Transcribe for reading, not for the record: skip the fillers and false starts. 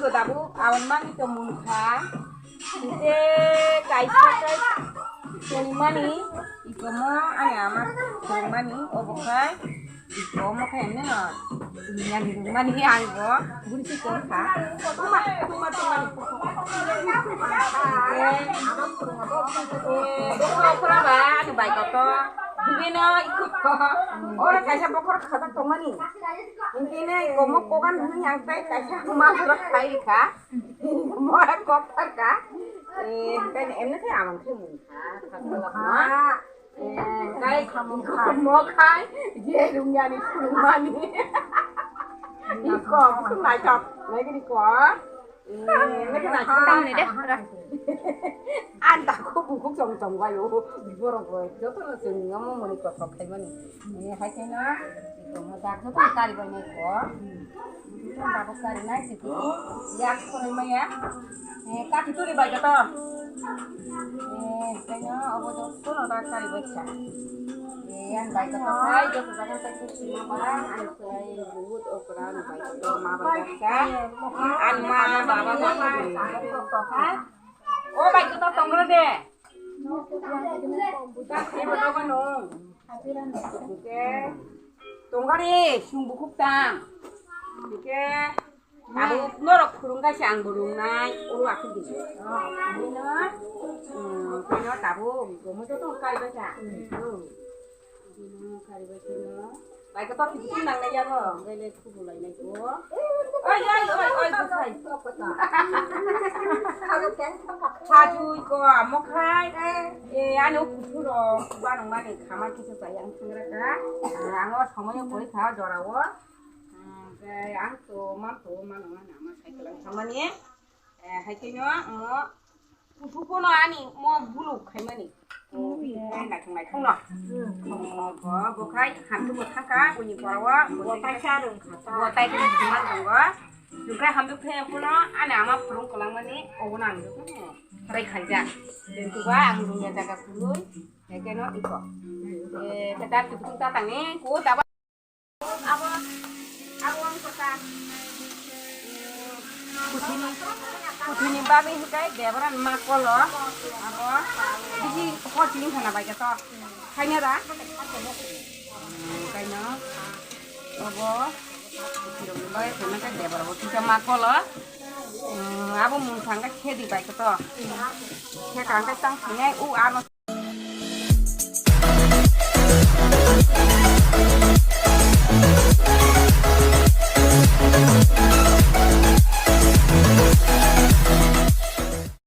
이거 나보 아원만 좀 문카 이제 가이사kai 돈이만이 이거 뭐 아니 아마 돈만이 어버카이 이거 뭐 그냥 그냥 돈만이 아니고 우리 집좀 가. 토마 이거 그러봐 그 바이거또 Hingga ikut orang kasih pokok kata teman ini. Hingga kamu kokan yang baik kasih masuk kai ka, mau koper ka. Kan emnya kayak aman sih mungkin. Kai kamu mau kai, dia dunia ni rumah ni. Ikut, bukan macam lagi di kau. Ini kena tahu ni deh. 안다고 북극 정정과 요 이거라고 저거는 지금 너무 머니까 속해버니 하여튼나 이거 뭐다 저거 까리 버니 거 좀 바보 까리 나 지금 약 소리 뭐야 까티 소리 봐줘 또 그냥 어버도 손으로 까리 버쳐 yang baik atau kai jo kadang saya sih barang an saya buat ukuran baik atau mabaka an mabaka oh baik itu tongkol deh bukan ini berapa nong oke tongkari sumbu kuptang oke aku norok kurung kasih ang burung naik ulu aku gitu ini no kayaknya tabu kamu tuh kali baca kali baca no baik itu kita nang aja loh gak tuh mulai naik oh bukan 자주 이거 안 먹어. 안에 구슬어. 구하는 말이 가만히 있어서 양 챙겨라. 양어 정원에 거의 다 줘라고. 양도 만만 아마 살거랑 정원이. 할게요. 뭐 부부는 아니 뭐 물로 갈머니. 나 정말 통로. 뭐 가이 한두 번 할까? 우리 거와 뭐 딸샤는 가서. 뭐 딸들이 그만 거. juga hampir kayak pula aneh amat perung kelang mani ogunan gitu nih kerja dan juga anggunnya jaga dulu ya keno iko kita tutup tatangnya ku dapat apa awang kota kutini babi kayak deberan makolo apa jadi kocing sana baik atau kayaknya dah kayaknya apa 이런 보면 딱 내버려 진짜 막걸로 아부 문상가 캐디 바이거든 캐가 안가 땅 그냥 우 안어